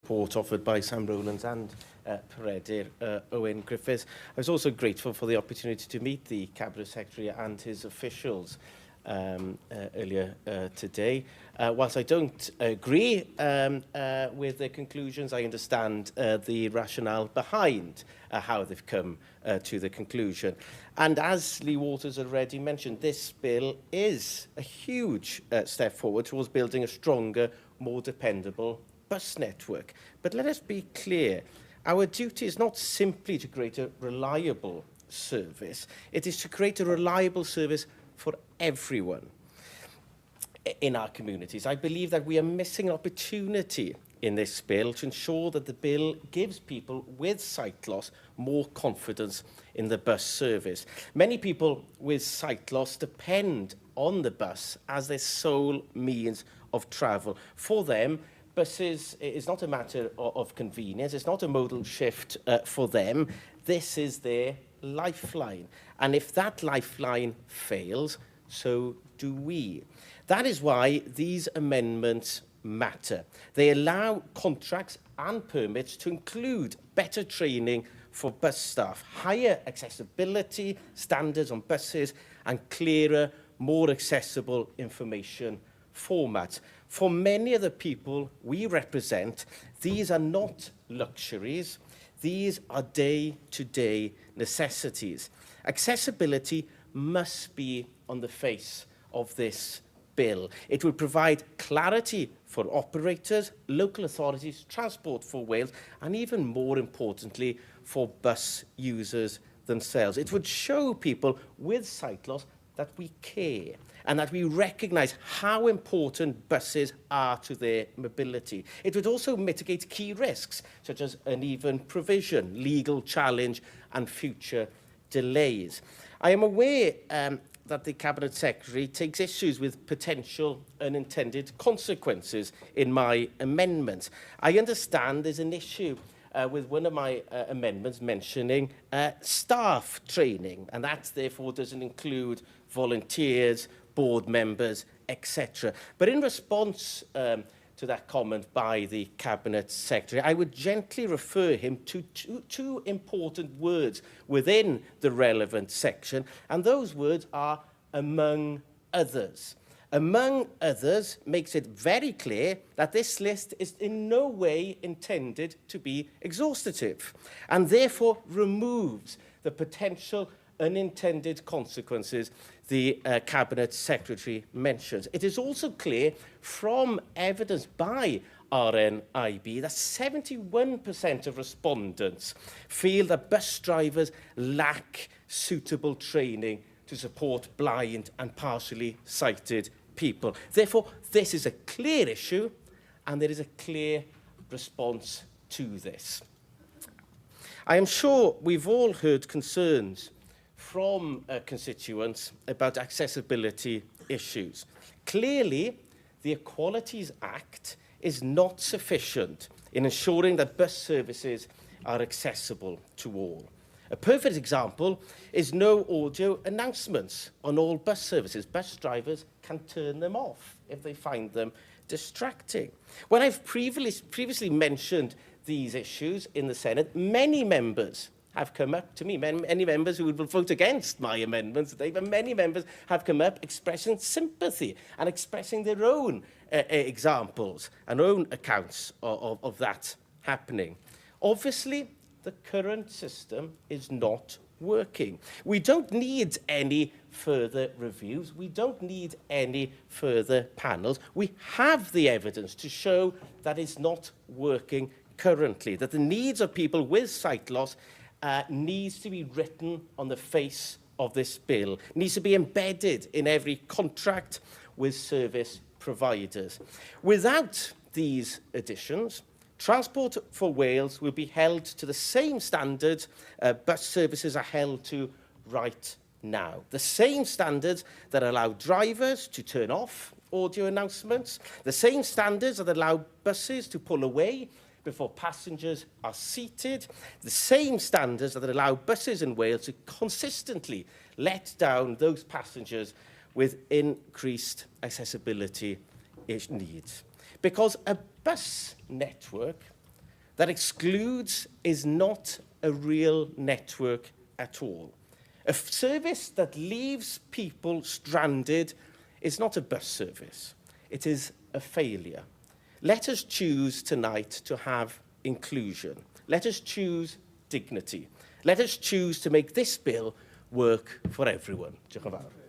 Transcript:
report offered by Sam Rowlands and Peredur, Owen, Griffiths. I was also grateful for the opportunity to meet the Cabinet Secretary and his officials earlier today. Whilst I don't agree with the conclusions, I understand the rationale behind how they've come to the conclusion. And as Lee Waters already mentioned, this bill is a huge step forward towards building a stronger, more dependable bus network. But let us be clear, our duty is not simply to create a reliable service, it is to create a reliable service for everyone in our communities. I believe that we are missing an opportunity in this bill to ensure that the bill gives people with sight loss more confidence in the bus service. Many people with sight loss depend on the bus as their sole means of travel. For them, buses is not a matter of convenience, it's not a modal shift for them. This is their lifeline. And if that lifeline fails, so do we. That is why these amendments matter. They allow contracts and permits to include better training for bus staff, higher accessibility standards on buses, and clearer, more accessible information formats. For many of the people we represent, these are not luxuries, these are day-to-day necessities. Accessibility must be on the face of this bill. It will provide clarity for operators, local authorities, Transport for Wales, and even more importantly, for bus users themselves. It would show people with sight loss that we care and that we recognise how important buses are to their mobility. It would also mitigate key risks, such as uneven provision, legal challenge and future delays. I am aware that the Cabinet Secretary takes issues with potential unintended consequences in my amendments. I understand there's an issue with one of my amendments mentioning staff training, and that therefore doesn't include volunteers, board members, etc. But in response to that comment by the Cabinet Secretary, I would gently refer him to two important words within the relevant section, and those words are among others. Among others makes it very clear that this list is in no way intended to be exhaustive and therefore removes the potential unintended consequences the Cabinet Secretary mentions. It is also clear from evidence by RNIB that 71% of respondents feel that bus drivers lack suitable training to support blind and partially sighted people. Therefore, this is a clear issue and there is a clear response to this. I am sure we've all heard concerns from constituents about accessibility issues. Clearly, the Equalities Act is not sufficient in ensuring that bus services are accessible to all. A perfect example is no audio announcements on all bus services. Bus drivers can turn them off if they find them distracting. When I've previously mentioned these issues in the Senate, many members have come up to me, many members who would vote against my amendments today, but many members have come up expressing sympathy and expressing their own examples and own accounts of that happening. Obviously, the current system is not working. We don't need any further reviews. We don't need any further panels. We have the evidence to show that it's not working currently, that the needs of people with sight loss needs to be written on the face of this bill, needs to be embedded in every contract with service providers. Without these additions, Transport for Wales will be held to the same standards bus services are held to right now. The same standards that allow drivers to turn off audio announcements, the same standards that allow buses to pull away before passengers are seated, the same standards that allow buses in Wales to consistently let down those passengers with increased accessibility needs. Because a bus network that excludes is not a real network at all. A service that leaves people stranded is not a bus service. It is a failure. Let us choose tonight to have inclusion. Let us choose dignity. Let us choose to make this bill work for everyone. Diolch yn fawr.